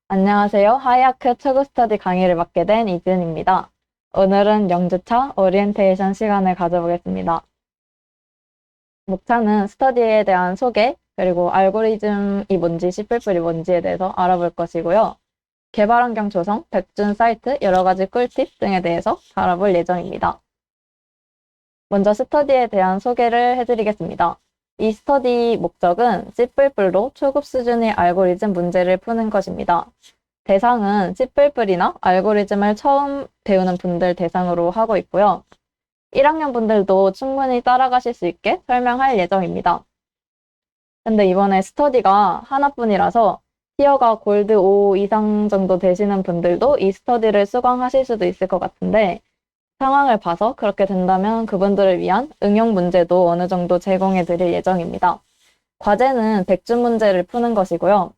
안녕하세요. 하이아크 초급 스터디 강의를 맡게 된 이지은입니다. 오늘은 영주차 오리엔테이션 시간을 가져보겠습니다. 목차는 스터디에 대한 소개, 그리고 알고리즘이 뭔지, C++이 뭔지에 대해서 알아볼 것이고요. 개발 환경 조성, 백준 사이트, 여러 가지 꿀팁 등에 대해서 알아볼 예정입니다. 먼저 스터디에 대한 소개를 해드리겠습니다. 이 스터디 목적은 C++로 초급 수준의 알고리즘 문제를 푸는 것입니다. 대상은 C++이나 알고리즘을 처음 배우는 분들 대상으로 하고 있고요. 1학년 분들도 충분히 따라가실 수 있게 설명할 예정입니다. 근데 이번에 스터디가 하나뿐이라서 티어가 골드 5 이상 정도 되시는 분들도 이 스터디를 수강하실 수도 있을 것 같은데 상황을 봐서 그렇게 된다면 그분들을 위한 응용 문제도 어느 정도 제공해 드릴 예정입니다. 과제는 100준 문제를 푸는 것이고요.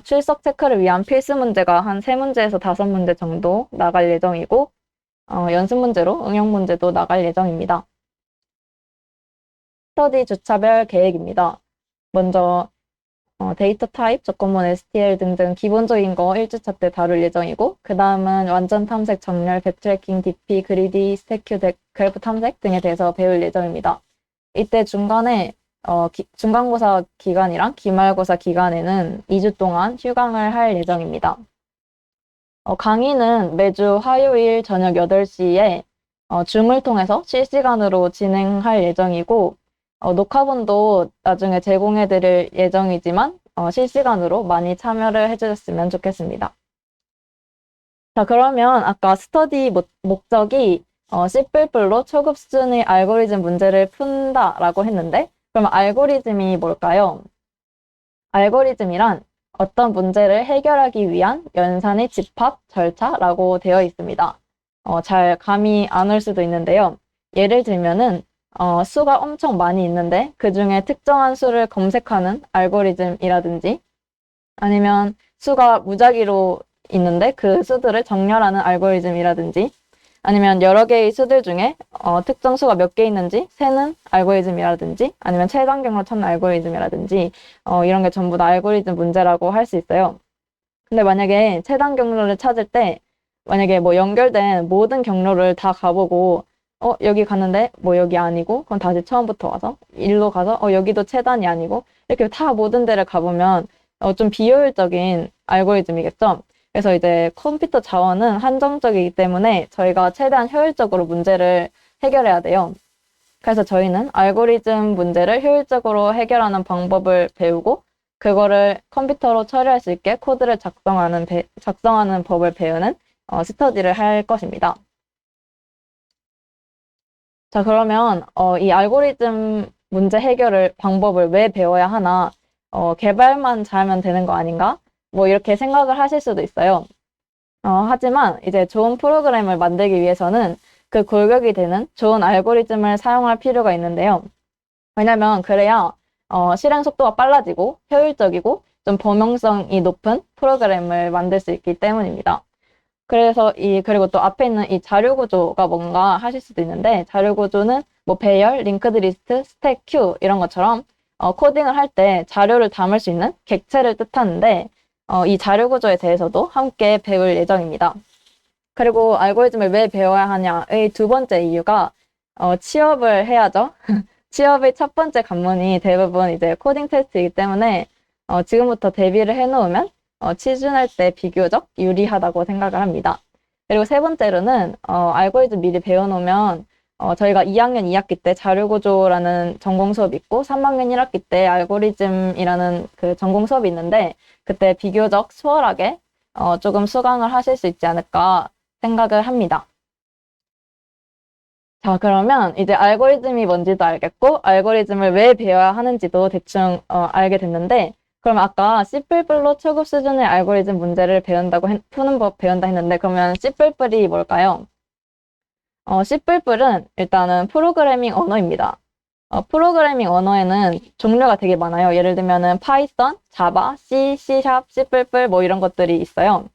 출석 체크를 위한 필수 문제가 한 3문제에서 5문제 정도 나갈 예정이고, 연습 문제로 응용 문제도 나갈 예정입니다. 스터디 주차별 계획입니다. 먼저 데이터 타입, 조건문 STL 등등 기본적인 거 1주차 때 다룰 예정이고, 그 다음은 완전 탐색, 정렬, 백트래킹, DP, 그리디, 스태큐, 그래프 탐색 등에 대해서 배울 예정입니다. 이때 중간에 중간고사 기간이랑 기말고사 기간에는 2주 동안 휴강을 할 예정입니다. 강의는 매주 화요일 저녁 8시에 줌을 통해서 실시간으로 진행할 예정이고, 녹화본도 나중에 제공해 드릴 예정이지만, 실시간으로 많이 참여를 해주셨으면 좋겠습니다. 자, 그러면 아까 스터디 목적이 C++로 초급 수준의 알고리즘 문제를 푼다라고 했는데, 그럼 알고리즘이 뭘까요? 알고리즘이란 어떤 문제를 해결하기 위한 연산의 집합, 절차라고 되어 있습니다. 잘 감이 안 올 수도 있는데요. 예를 들면은 수가 엄청 많이 있는데 그 중에 특정한 수를 검색하는 알고리즘이라든지 아니면 수가 무작위로 있는데 그 수들을 정렬하는 알고리즘이라든지 아니면 여러 개의 수들 중에 특정 수가 몇 개 있는지 세는 알고리즘이라든지 아니면 최단 경로 찾는 알고리즘이라든지 이런 게 전부 다 알고리즘 문제라고 할 수 있어요. 근데 만약에 최단 경로를 찾을 때 만약에 뭐 연결된 모든 경로를 다 가보고 여기 갔는데 뭐 여기 아니고 그럼 다시 처음부터 와서 일로 가서 여기도 최단이 아니고 이렇게 다 모든 데를 가보면 좀 비효율적인 알고리즘이겠죠. 그래서 이제 컴퓨터 자원은 한정적이기 때문에 저희가 최대한 효율적으로 문제를 해결해야 돼요. 그래서 저희는 알고리즘 문제를 효율적으로 해결하는 방법을 배우고 그거를 컴퓨터로 처리할 수 있게 코드를 작성하는 법을 배우는 스터디를 할 것입니다. 자, 그러면 이 알고리즘 문제 해결을 방법을 왜 배워야 하나? 개발만 잘하면 되는 거 아닌가? 뭐 이렇게 생각을 하실 수도 있어요. 하지만 이제 좋은 프로그램을 만들기 위해서는 그 골격이 되는 좋은 알고리즘을 사용할 필요가 있는데요. 왜냐면 그래야 실행 속도가 빨라지고 효율적이고 좀 범용성이 높은 프로그램을 만들 수 있기 때문입니다. 그래서 그리고 또 앞에 있는 이 자료 구조가 뭔가 하실 수도 있는데 자료 구조는 뭐 배열, 링크드 리스트, 스택, 큐 이런 것처럼 코딩을 할 때 자료를 담을 수 있는 객체를 뜻하는데 이 자료 구조에 대해서도 함께 배울 예정입니다. 그리고 알고리즘을 왜 배워야 하냐의 두 번째 이유가 취업을 해야죠. 취업의 첫 번째 관문이 대부분 이제 코딩 테스트이기 때문에 지금부터 대비를 해놓으면 취준할 때 비교적 유리하다고 생각을 합니다. 그리고 세 번째로는 알고리즘 미리 배워놓으면 저희가 2학년 2학기 때 자료구조라는 전공 수업이 있고 3학년 1학기 때 알고리즘이라는 그 전공 수업이 있는데 그때 비교적 수월하게 조금 수강을 하실 수 있지 않을까 생각을 합니다. 자, 그러면 이제 알고리즘이 뭔지도 알겠고, 알고리즘을 왜 배워야 하는지도 대충 알게 됐는데, 그럼 아까 C++로 초급 수준의 알고리즘 문제를 푸는 법 배운다 했는데, 그러면 C++이 뭘까요? C++은 일단은 프로그래밍 언어입니다. 프로그래밍 언어에는 종류가 되게 많아요. 예를 들면은 파이썬, 자바, C, C#, C++ 뭐 이런 것들이 있어요.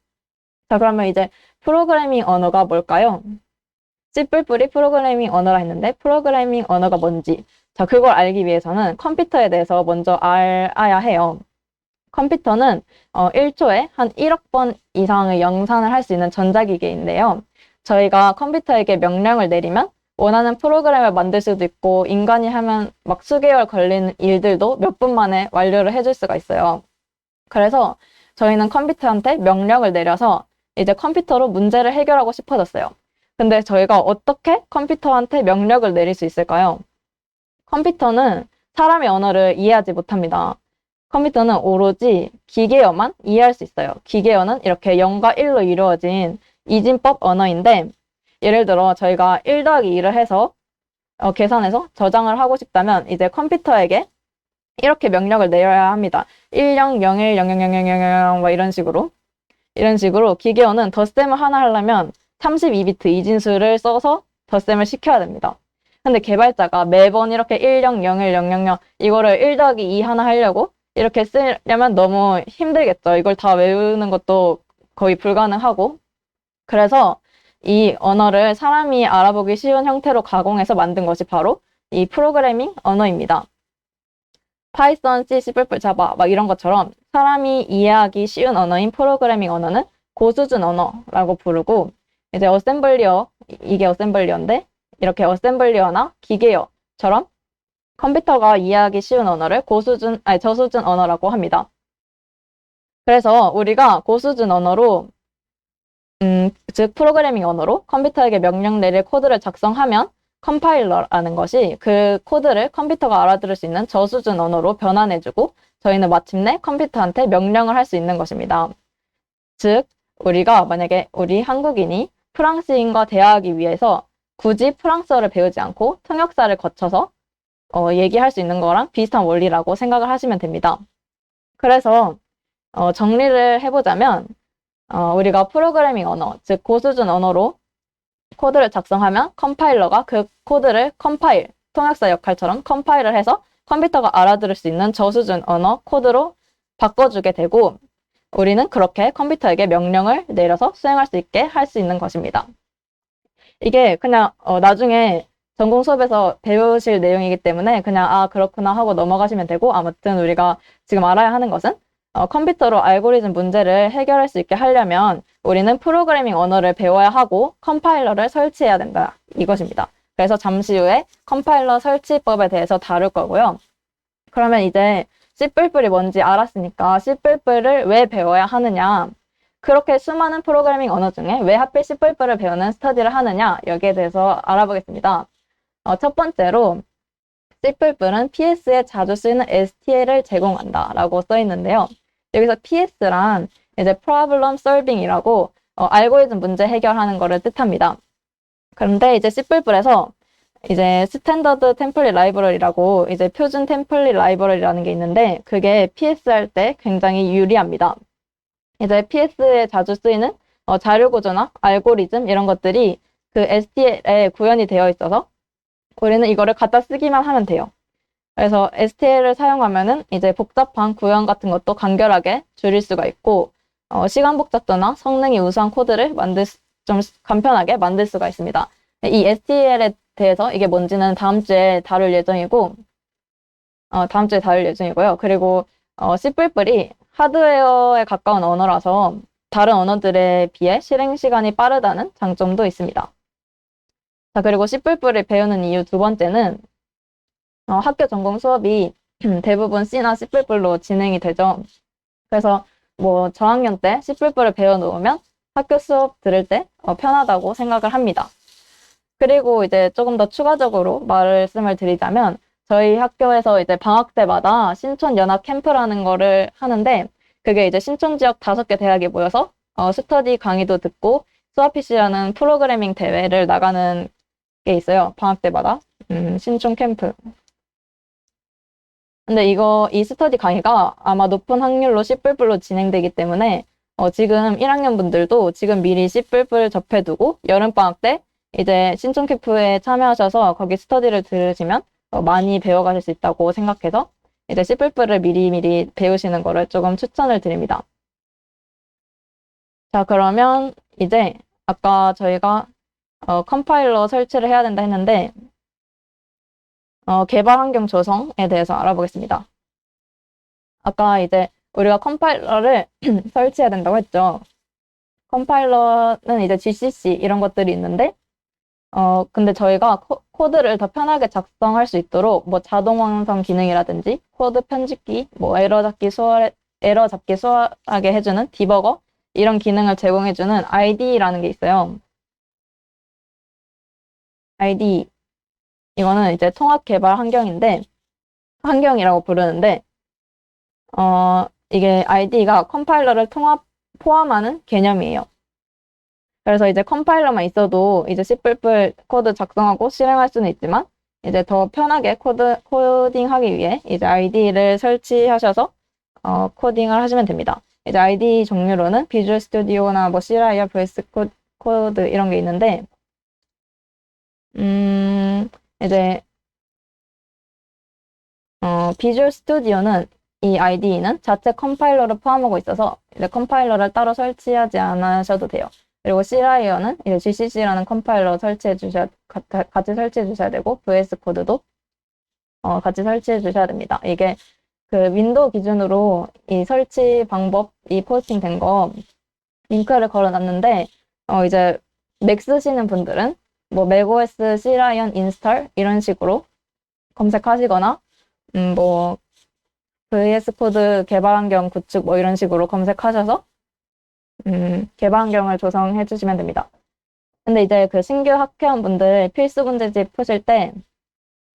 자, 그러면 이제 프로그래밍 언어가 뭘까요? C++이 프로그래밍 언어라 했는데 프로그래밍 언어가 뭔지 자 그걸 알기 위해서는 컴퓨터에 대해서 먼저 알아야 해요. 컴퓨터는 1초에 한 1억 번 이상의 영상을 할 수 있는 전자기기인데요. 저희가 컴퓨터에게 명령을 내리면 원하는 프로그램을 만들 수도 있고 인간이 하면 막 수개월 걸리는 일들도 몇 분 만에 완료를 해줄 수가 있어요. 그래서 저희는 컴퓨터한테 명령을 내려서 이제 컴퓨터로 문제를 해결하고 싶어졌어요. 근데 저희가 어떻게 컴퓨터한테 명령을 내릴 수 있을까요? 컴퓨터는 사람의 언어를 이해하지 못합니다. 컴퓨터는 오로지 기계어만 이해할 수 있어요. 기계어는 이렇게 0과 1로 이루어진 이진법 언어인데, 예를 들어 저희가 1 더하기 2를 해서 계산해서 저장을 하고 싶다면 이제 컴퓨터에게 이렇게 명령을 내려야 합니다. 1001 000000 뭐 이런 식으로 기계어는 덧셈을 하나 하려면 32비트 이진수를 써서 덧셈을 시켜야 됩니다. 근데 개발자가 매번 이렇게 10010000 이거를 1 더하기 2 하나 하려고 이렇게 쓰려면 너무 힘들겠죠. 이걸 다 외우는 것도 거의 불가능하고, 그래서 이 언어를 사람이 알아보기 쉬운 형태로 가공해서 만든 것이 바로 이 프로그래밍 언어입니다. 파이썬, C, C++, 자바 막 이런 것처럼 사람이 이해하기 쉬운 언어인 프로그래밍 언어는 고수준 언어라고 부르고, 이제 어셈블리어, 이게 어셈블리어인데 이렇게 어셈블리어나 기계어처럼 컴퓨터가 이해하기 쉬운 언어를 저수준 언어라고 합니다. 그래서 우리가 고수준 언어로 즉 프로그래밍 언어로 컴퓨터에게 명령 내릴 코드를 작성하면 컴파일러라는 것이 그 코드를 컴퓨터가 알아들을 수 있는 저수준 언어로 변환해주고 저희는 마침내 컴퓨터한테 명령을 할 수 있는 것입니다. 즉 우리가 만약에 우리 한국인이 프랑스인과 대화하기 위해서 굳이 프랑스어를 배우지 않고 통역사를 거쳐서 얘기할 수 있는 거랑 비슷한 원리라고 생각을 하시면 됩니다. 그래서 정리를 해보자면 우리가 프로그래밍 언어, 즉 고수준 언어로 코드를 작성하면 컴파일러가 그 코드를 통역사 역할처럼 컴파일을 해서 컴퓨터가 알아들을 수 있는 저수준 언어 코드로 바꿔주게 되고, 우리는 그렇게 컴퓨터에게 명령을 내려서 수행할 수 있게 할 수 있는 것입니다. 이게 그냥 나중에 전공 수업에서 배우실 내용이기 때문에 그냥 그렇구나 하고 넘어가시면 되고, 아무튼 우리가 지금 알아야 하는 것은 컴퓨터로 알고리즘 문제를 해결할 수 있게 하려면 우리는 프로그래밍 언어를 배워야 하고 컴파일러를 설치해야 된다, 이것입니다. 그래서 잠시 후에 컴파일러 설치법에 대해서 다룰 거고요. 그러면 이제 C++이 뭔지 알았으니까 C++를 왜 배워야 하느냐, 그렇게 수많은 프로그래밍 언어 중에 왜 하필 C++를 배우는 스터디를 하느냐, 여기에 대해서 알아보겠습니다. 첫 번째로 C++는 PS에 자주 쓰이는 STL을 제공한다 라고 써 있는데요. 여기서 PS란 이제 Problem Solving이라고 알고리즘 문제 해결하는 거를 뜻합니다. 그런데 이제 C++에서 이제 스탠더드 템플릿 라이브러리라고 이제 표준 템플릿 라이브러리라는 게 있는데, 그게 PS 할 때 굉장히 유리합니다. 이제 PS에 자주 쓰이는 자료 구조나 알고리즘 이런 것들이 그 STL에 구현이 되어 있어서 우리는 이거를 갖다 쓰기만 하면 돼요. 그래서 STL을 사용하면은 이제 복잡한 구현 같은 것도 간결하게 줄일 수가 있고, 시간 복잡도나 성능이 우수한 코드를 좀 간편하게 만들 수가 있습니다. 이 STL에 대해서 이게 뭔지는 다음 주에 다룰 예정이고요. 그리고 C++이 하드웨어에 가까운 언어라서 다른 언어들에 비해 실행 시간이 빠르다는 장점도 있습니다. 자, 그리고 C++를 배우는 이유 두 번째는 학교 전공 수업이 대부분 C나 C++로 진행이 되죠. 그래서 뭐 저학년 때 C++를 배워놓으면 학교 수업 들을 때 편하다고 생각을 합니다. 그리고 이제 조금 더 추가적으로 말씀을 드리자면 저희 학교에서 이제 방학 때마다 신촌 연합 캠프라는 거를 하는데, 그게 이제 신촌 지역 5개 대학이 모여서 스터디 강의도 듣고 수아피시라는 프로그래밍 대회를 나가는 게 있어요. 방학 때마다. 신촌 캠프. 근데 이 스터디 강의가 아마 높은 확률로 C++로 진행되기 때문에 지금 1학년 분들도 지금 미리 C++ 접해두고 여름방학 때 이제 신촌 캠프에 참여하셔서 거기 스터디를 들으시면 많이 배워가실 수 있다고 생각해서 이제 C++를 미리미리 배우시는 거를 조금 추천을 드립니다. 자, 그러면 이제 아까 저희가 컴파일러 설치를 해야 된다 했는데 개발 환경 조성에 대해서 알아보겠습니다. 아까 이제 우리가 컴파일러를 설치해야 된다고 했죠. 컴파일러는 이제 GCC 이런 것들이 있는데, 근데 저희가 코드를 더 편하게 작성할 수 있도록 뭐 자동 완성 기능이라든지 코드 편집기, 뭐 에러 잡기 수월하게 해주는 디버거 이런 기능을 제공해주는 IDE라는 게 있어요. IDE 이거는 이제 통합 개발 환경이라고 부르는데 이게 IDE가 컴파일러를 포함하는 개념이에요. 그래서 이제 컴파일러만 있어도 이제 C++ 코드 작성하고 실행할 수는 있지만 이제 더 편하게 코딩하기 위해 이제 IDE를 설치하셔서 코딩을 하시면 됩니다. 이제 IDE 종류로는 비주얼 스튜디오나 뭐 C라이어, VS 코드 이런 게 있는데 이제 비주얼 스튜디오는 이 IDE는 자체 컴파일러를 포함하고 있어서 이제 컴파일러를 따로 설치하지 않으셔도 돼요. 그리고 C라이어는 이제 GCC라는 컴파일러 같이 설치해 주셔야 되고 VS 코드도 같이 설치해 주셔야 됩니다. 이게 그 윈도우 기준으로 이 설치 방법이 포스팅 된 거 링크를 걸어놨는데 이제 맥 쓰시는 분들은 뭐 맥OS C라이언 인스톨 이런 식으로 검색하시거나 뭐 VS 코드 개발 환경 구축 뭐 이런 식으로 검색하셔서 개발 환경을 조성해 주시면 됩니다. 근데 이제 그 신규 학회원분들 필수 문제집 푸실 때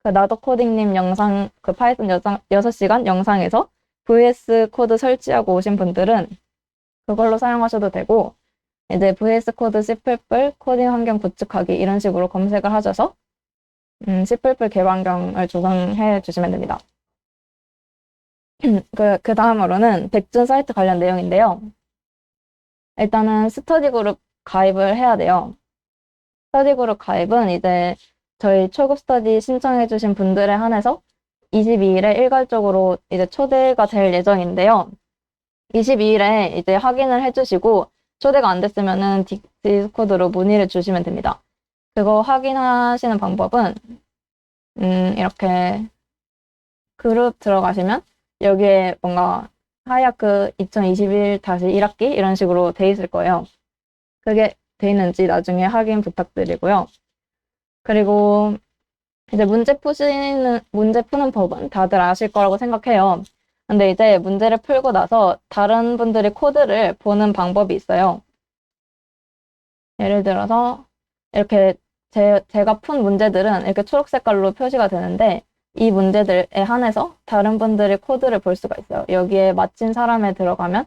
그 나도 코딩님 영상 그 파이썬 6시간 영상에서 VS 코드 설치하고 오신 분들은 그걸로 사용하셔도 되고 이제 VS 코드 C++ 코딩 환경 구축하기 이런 식으로 검색을 하셔서 C++ 개발 환경을 조성해 주시면 됩니다. 그 다음으로는 백준 사이트 관련 내용인데요. 일단은 스터디 그룹 가입을 해야 돼요. 스터디 그룹 가입은 이제 저희 초급 스터디 신청해주신 분들에 한해서 22일에 일괄적으로 이제 초대가 될 예정인데요. 22일에 이제 확인을 해주시고 초대가 안 됐으면은 디스코드로 문의를 주시면 됩니다. 그거 확인하시는 방법은 이렇게 그룹 들어가시면 여기에 뭔가 하야크 2021-1학기 이런 식으로 돼 있을 거예요. 그게 돼 있는지 나중에 확인 부탁드리고요. 그리고 이제 문제 푸는 법은 다들 아실 거라고 생각해요. 근데 이제 문제를 풀고 나서 다른 분들이 코드를 보는 방법이 있어요. 예를 들어서 이렇게 제가 푼 문제들은 이렇게 초록 색깔로 표시가 되는데 이 문제들에 한해서 다른 분들의 코드를 볼 수가 있어요. 여기에 맞힌 사람에 들어가면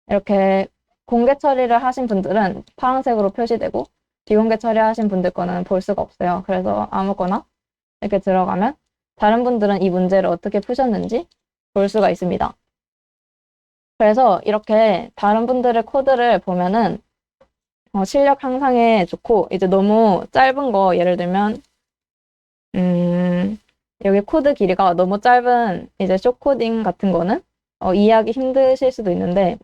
이렇게 공개 처리를 하신 분들은 파란색으로 표시되고 비공개 처리하신 분들 거는 볼 수가 없어요. 그래서 아무거나 이렇게 들어가면 다른 분들은 이 문제를 어떻게 푸셨는지 볼 수가 있습니다. 그래서 이렇게 다른 분들의 코드를 보면은 실력 향상에 좋고 이제 너무 짧은 거 예를 들면 여기 코드 길이가 너무 짧은 이제 숏코딩 같은 거는 이해하기 힘드실 수도 있는데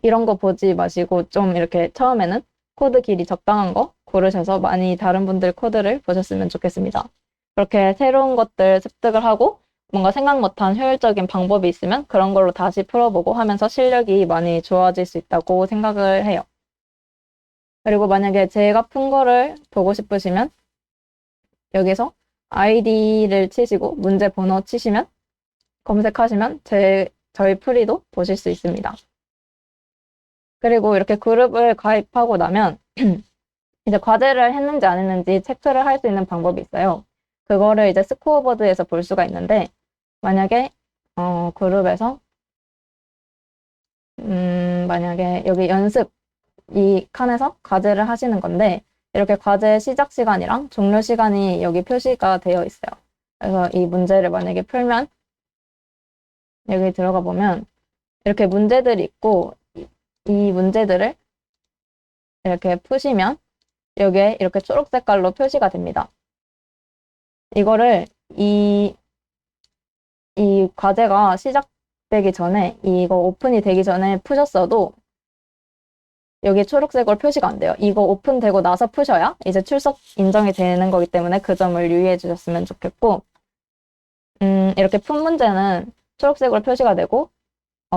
이런 거 보지 마시고 좀 이렇게 처음에는 코드 길이 적당한 거 고르셔서 많이 다른 분들 코드를 보셨으면 좋겠습니다. 그렇게 새로운 것들 습득을 하고 뭔가 생각 못한 효율적인 방법이 있으면 그런 걸로 다시 풀어보고 하면서 실력이 많이 좋아질 수 있다고 생각을 해요. 그리고 만약에 제가 푼 거를 보고 싶으시면 여기서 아이디를 치시고 문제 번호 치시면 검색하시면 저희 프리도 보실 수 있습니다. 그리고 이렇게 그룹을 가입하고 나면 이제 과제를 했는지 안 했는지 체크를 할 수 있는 방법이 있어요. 그거를 이제 스코어보드에서 볼 수가 있는데 만약에 그룹에서 만약에 여기 연습 이 칸에서 과제를 하시는 건데 이렇게 과제 시작 시간이랑 종료 시간이 여기 표시가 되어 있어요. 그래서 이 문제를 만약에 풀면 여기 들어가 보면 이렇게 문제들이 있고 이 문제들을 이렇게 푸시면 여기에 이렇게 초록 색깔로 표시가 됩니다. 이거를 이 과제가 시작되기 전에 이거 오픈이 되기 전에 푸셨어도 여기 초록색으로 표시가 안 돼요. 이거 오픈되고 나서 푸셔야 이제 출석 인정이 되는 거기 때문에 그 점을 유의해 주셨으면 좋겠고 이렇게 푼 문제는 초록색으로 표시가 되고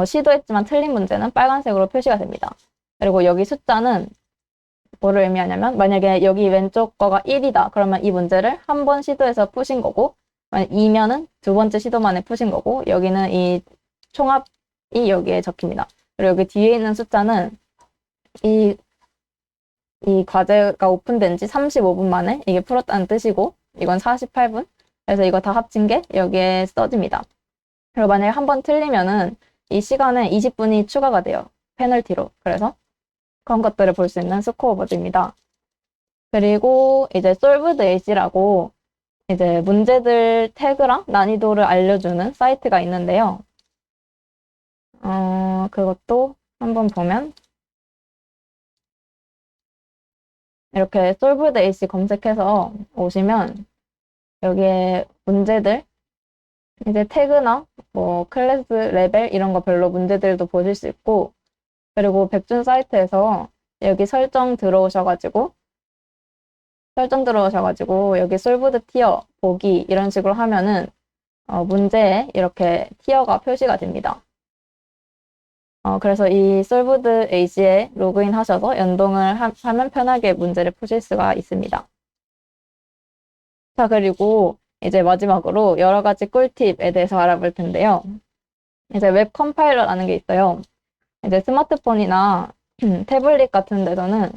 시도했지만 틀린 문제는 빨간색으로 표시가 됩니다. 그리고 여기 숫자는 뭐를 의미하냐면 만약에 여기 왼쪽 거가 1이다. 그러면 이 문제를 한 번 시도해서 푸신 거고 만약 2면은 두 번째 시도 만에 푸신 거고 여기는 이 총합이 여기에 적힙니다. 그리고 여기 뒤에 있는 숫자는 이 과제가 오픈된 지 35분 만에 이게 풀었다는 뜻이고 이건 48분. 그래서 이거 다 합친 게 여기에 써집니다. 그리고 만약에 한 번 틀리면은 이 시간에 20분이 추가가 돼요. 페널티로. 그래서 그런 것들을 볼 수 있는 스코어보드입니다. 그리고 이제 솔브드 H라고 이제 문제들 태그랑 난이도를 알려주는 사이트가 있는데요. 그것도 한번 보면 이렇게 솔브드 H 검색해서 오시면 여기에 문제들 이제 태그나 뭐 클래스 레벨 이런 거 별로 문제들도 보실 수 있고 그리고 백준 사이트에서 여기 설정 들어오셔가지고 여기 솔브드 티어 보기 이런 식으로 하면은 문제에 이렇게 티어가 표시가 됩니다. 그래서 이 솔브드 H에 로그인 하셔서 연동을 하면 편하게 문제를 푸실 수가 있습니다. 자, 그리고 이제 마지막으로 여러 가지 꿀팁에 대해서 알아볼 텐데요. 이제 웹 컴파일러라는 게 있어요. 이제 스마트폰이나 태블릿 같은 데서는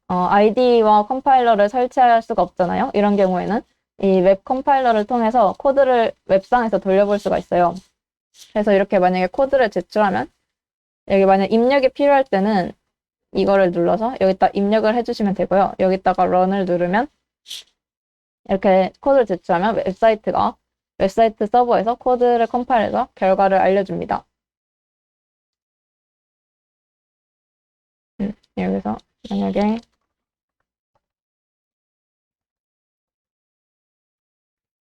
IDE와 컴파일러를 설치할 수가 없잖아요. 이런 경우에는 이 웹 컴파일러를 통해서 코드를 웹상에서 돌려볼 수가 있어요. 그래서 이렇게 만약에 코드를 제출하면 여기 만약 입력이 필요할 때는 이거를 눌러서 여기다 입력을 해주시면 되고요. 여기다가 런을 누르면 이렇게 코드를 제출하면 웹사이트 서버에서 코드를 컴파일해서 결과를 알려줍니다. 여기서 만약에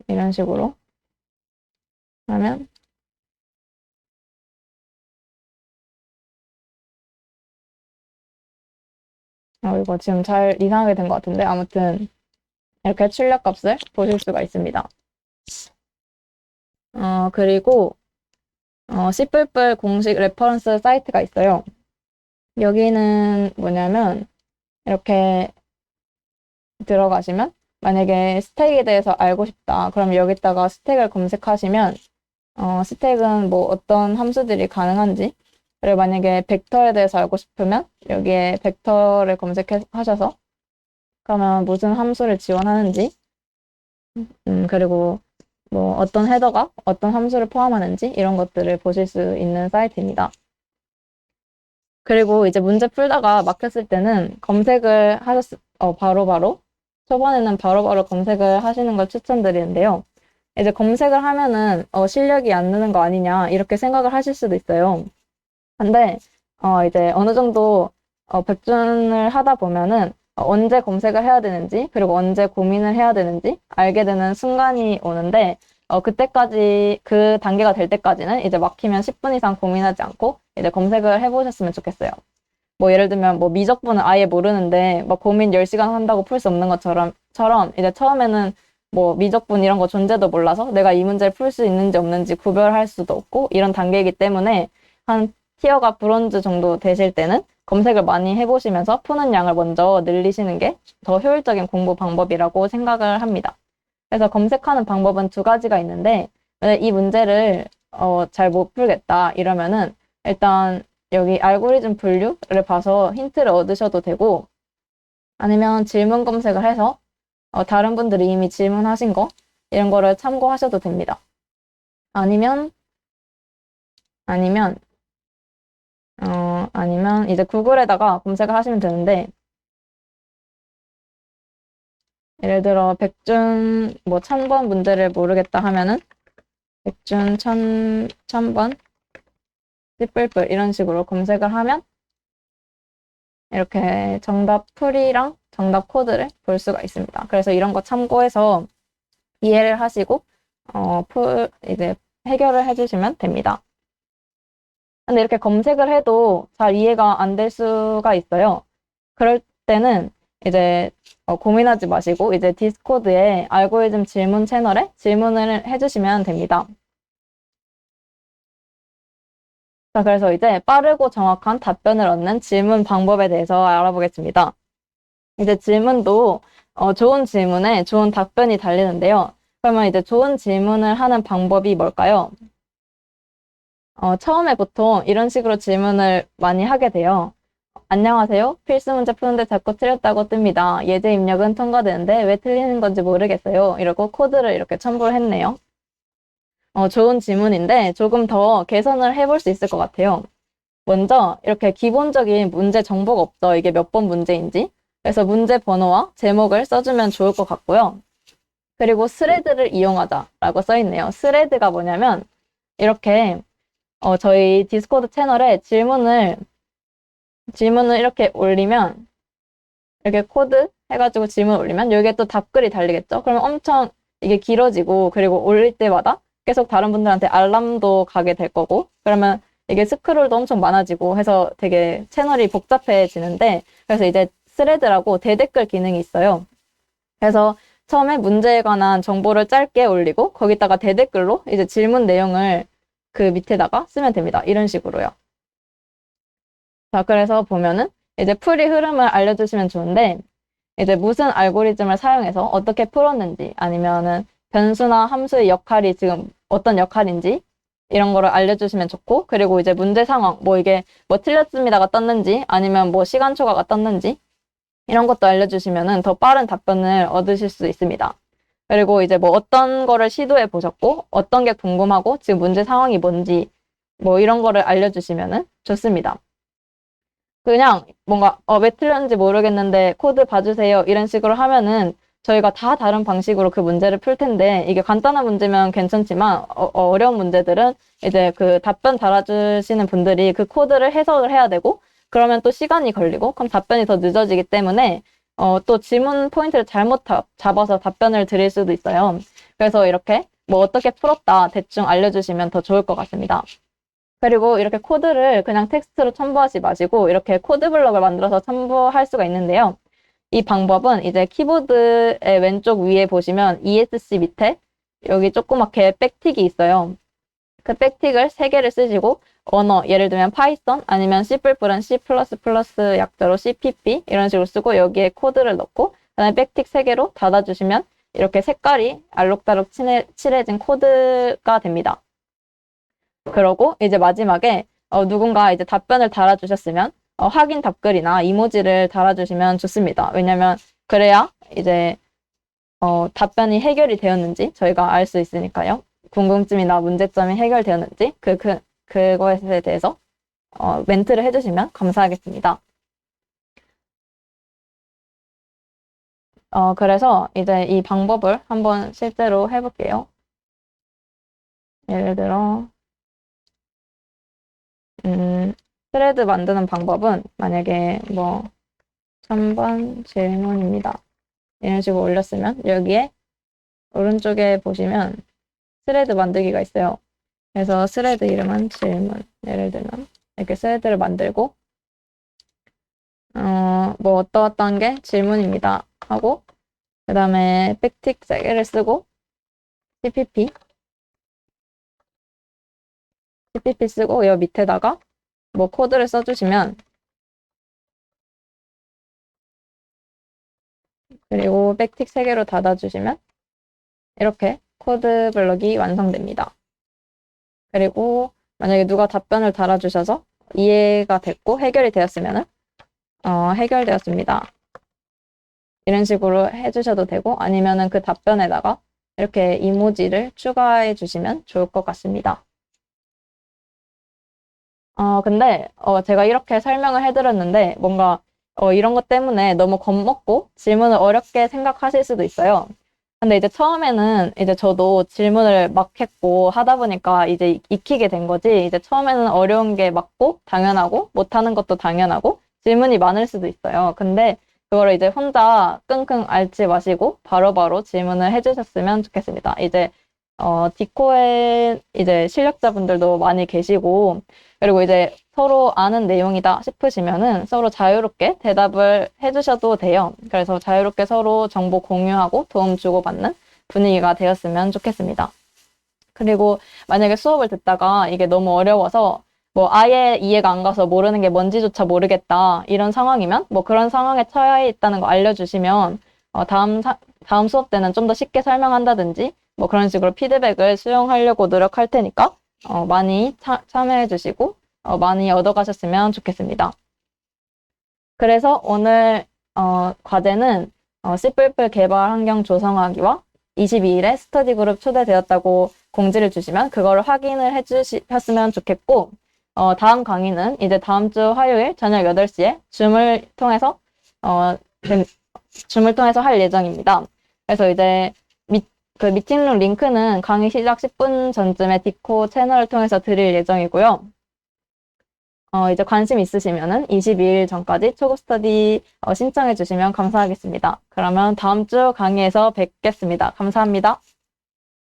이런 식으로 하면 이거 지금 잘 이상하게 된 것 같은데 아무튼 이렇게 출력값을 보실 수가 있습니다. 그리고 C++ 공식 레퍼런스 사이트가 있어요. 여기는 뭐냐면 이렇게 들어가시면 만약에 스택에 대해서 알고 싶다. 그럼 여기다가 스택을 검색하시면 스택은 뭐 어떤 함수들이 가능한지 그리고 만약에 벡터에 대해서 알고 싶으면 여기에 벡터를 검색하셔서 그러면 무슨 함수를 지원하는지 그리고 뭐 어떤 헤더가 어떤 함수를 포함하는지 이런 것들을 보실 수 있는 사이트입니다. 그리고 이제 문제 풀다가 막혔을 때는 검색을 바로바로 초반에는 바로바로 검색을 하시는 걸 추천드리는데요. 이제 검색을 하면은 실력이 안 느는 거 아니냐 이렇게 생각을 하실 수도 있어요. 근데 이제 어느 정도 백준을 하다 보면은 언제 검색을 해야 되는지 그리고 언제 고민을 해야 되는지 알게 되는 순간이 오는데 그때까지 그 단계가 될 때까지는 이제 막히면 10분 이상 고민하지 않고 이제 검색을 해보셨으면 좋겠어요. 뭐 예를 들면 뭐 미적분은 아예 모르는데 막 고민 10시간 한다고 풀 수 없는 것처럼 이제 처음에는 뭐 미적분 이런 거 존재도 몰라서 내가 이 문제를 풀 수 있는지 없는지 구별할 수도 없고 이런 단계이기 때문에 한 티어가 브론즈 정도 되실 때는 검색을 많이 해보시면서 푸는 양을 먼저 늘리시는 게 더 효율적인 공부 방법이라고 생각을 합니다. 그래서 검색하는 방법은 두 가지가 있는데 이 문제를 잘 못 풀겠다 이러면은 일단 여기 알고리즘 분류를 봐서 힌트를 얻으셔도 되고 아니면 질문 검색을 해서 다른 분들이 이미 질문하신 거 이런 거를 참고하셔도 됩니다. 아니면 이제 구글에다가 검색을 하시면 되는데 예를 들어 백준 뭐 1000번 문제를 모르겠다 하면은 백준 1000번 찌뿔뿔 이런 식으로 검색을 하면 이렇게 정답 풀이랑 정답 코드를 볼 수가 있습니다. 그래서 이런 거 참고해서 이해를 하시고 이제 해결을 해주시면 됩니다. 근데 이렇게 검색을 해도 잘 이해가 안 될 수가 있어요. 그럴 때는 이제 고민하지 마시고 이제 디스코드에 알고리즘 질문 채널에 질문을 해주시면 됩니다. 자, 그래서 이제 빠르고 정확한 답변을 얻는 질문 방법에 대해서 알아보겠습니다. 이제 질문도 좋은 질문에 좋은 답변이 달리는데요. 그러면 이제 좋은 질문을 하는 방법이 뭘까요? 처음에 보통 이런 식으로 질문을 많이 하게 돼요. 안녕하세요. 필수 문제 푸는데 자꾸 틀렸다고 뜹니다. 예제 입력은 통과되는데 왜 틀리는 건지 모르겠어요. 이러고 코드를 이렇게 첨부를 했네요. 좋은 질문인데 조금 더 개선을 해볼 수 있을 것 같아요. 먼저 이렇게 기본적인 문제 정보가 없죠. 이게 몇 번 문제인지. 그래서 문제 번호와 제목을 써주면 좋을 것 같고요. 그리고 스레드를 이용하자라고 써있네요. 스레드가 뭐냐면 이렇게 저희 디스코드 채널에 질문을 이렇게 올리면 이렇게 코드 해가지고 질문 올리면 여기에 또 답글이 달리겠죠. 그러면 엄청 이게 길어지고 그리고 올릴 때마다 계속 다른 분들한테 알람도 가게 될 거고 그러면 이게 스크롤도 엄청 많아지고 해서 되게 채널이 복잡해지는데 그래서 이제 스레드라고 대댓글 기능이 있어요. 그래서 처음에 문제에 관한 정보를 짧게 올리고 거기다가 대댓글로 이제 질문 내용을 그 밑에다가 쓰면 됩니다. 이런 식으로요. 자, 그래서 보면은 이제 풀이 흐름을 알려주시면 좋은데 이제 무슨 알고리즘을 사용해서 어떻게 풀었는지 아니면은 변수나 함수의 역할이 지금 어떤 역할인지 이런 거를 알려주시면 좋고 그리고 이제 문제 상황 뭐 이게 뭐 틀렸습니다가 떴는지 아니면 뭐 시간 초과가 떴는지 이런 것도 알려주시면은 더 빠른 답변을 얻으실 수 있습니다. 그리고 이제 뭐 어떤 거를 시도해 보셨고 어떤 게 궁금하고 지금 문제 상황이 뭔지 뭐 이런 거를 알려주시면은 좋습니다. 그냥 뭔가 왜 틀렸는지 모르겠는데 코드 봐주세요 이런 식으로 하면은 저희가 다 다른 방식으로 그 문제를 풀 텐데 이게 간단한 문제면 괜찮지만 어려운 문제들은 이제 그 답변 달아주시는 분들이 그 코드를 해석을 해야 되고 그러면 또 시간이 걸리고 그럼 답변이 더 늦어지기 때문에 또 질문 포인트를 잘못 잡아서 답변을 드릴 수도 있어요. 그래서 이렇게 뭐 어떻게 풀었다 대충 알려주시면 더 좋을 것 같습니다. 그리고 이렇게 코드를 그냥 텍스트로 첨부하지 마시고 이렇게 코드 블럭을 만들어서 첨부할 수가 있는데요. 이 방법은 이제 키보드의 왼쪽 위에 보시면 ESC 밑에 여기 조그맣게 백틱이 있어요. 그 백틱을 3개를 쓰시고 언어, 예를 들면 파이썬 아니면 C++은 C++ 약자로 CPP 이런 식으로 쓰고 여기에 코드를 넣고 그다음에 백틱 3개로 닫아주시면 이렇게 색깔이 알록달록 칠해진 코드가 됩니다. 그러고 이제 마지막에 누군가 이제 답변을 달아주셨으면 확인 답글이나 이모지를 달아주시면 좋습니다. 왜냐면 그래야 이제 답변이 해결이 되었는지 저희가 알 수 있으니까요. 궁금증이나 문제점이 해결되었는지 그거에 대해서 멘트를 해주시면 감사하겠습니다. 그래서 이제 이 방법을 한번 실제로 해볼게요. 예를 들어 스레드 만드는 방법은 만약에 뭐 3번 질문입니다. 이런 식으로 올렸으면 여기에 오른쪽에 보시면 스레드 만들기가 있어요. 그래서 스레드 이름은 질문. 예를 들면 이렇게 스레드를 만들고 뭐 어떠어떠한 게 질문입니다 하고 그 다음에 백틱 3개를 쓰고 CPP 쓰고 여 밑에다가 뭐 코드를 써주시면 그리고 백틱 3개로 닫아주시면 이렇게 코드 블럭이 완성됩니다. 그리고 만약에 누가 답변을 달아주셔서 이해가 됐고 해결이 되었으면 해결되었습니다. 이런 식으로 해주셔도 되고 아니면은 그 답변에다가 이렇게 이모지를 추가해 주시면 좋을 것 같습니다. 근데 제가 이렇게 설명을 해드렸는데 뭔가 이런 것 때문에 너무 겁먹고 질문을 어렵게 생각하실 수도 있어요. 근데 이제 처음에는 이제 저도 질문을 막 했고 하다 보니까 이제 익히게 된 거지. 이제 처음에는 어려운 게 맞고 당연하고 못하는 것도 당연하고 질문이 많을 수도 있어요. 근데 그거를 이제 혼자 끙끙 앓지 마시고 바로바로 질문을 해주셨으면 좋겠습니다. 이제 디코에 이제 실력자분들도 많이 계시고 그리고 이제 서로 아는 내용이다 싶으시면은 서로 자유롭게 대답을 해주셔도 돼요. 그래서 자유롭게 서로 정보 공유하고 도움 주고받는 분위기가 되었으면 좋겠습니다. 그리고 만약에 수업을 듣다가 이게 너무 어려워서 뭐 아예 이해가 안 가서 모르는 게 뭔지조차 모르겠다. 이런 상황이면 뭐 그런 상황에 처해 있다는 거 알려주시면 다음 수업 때는 좀 더 쉽게 설명한다든지 뭐 그런 식으로 피드백을 수용하려고 노력할 테니까 많이 참여해 주시고 많이 얻어가셨으면 좋겠습니다. 그래서 오늘 과제는 C++ 개발 환경 조성하기와 22일에 스터디 그룹 초대되었다고 공지를 주시면 그거를 확인을 해주셨으면 좋겠고 다음 강의는 이제 다음 주 화요일 저녁 8시에 줌을 통해서 할 예정입니다. 그래서 이제 그 미팅룸 링크는 강의 시작 10분 전쯤에 디코 채널을 통해서 드릴 예정이고요. 이제 관심 있으시면은 22일 전까지 초급 스터디 신청해 주시면 감사하겠습니다. 그러면 다음 주 강의에서 뵙겠습니다. 감사합니다.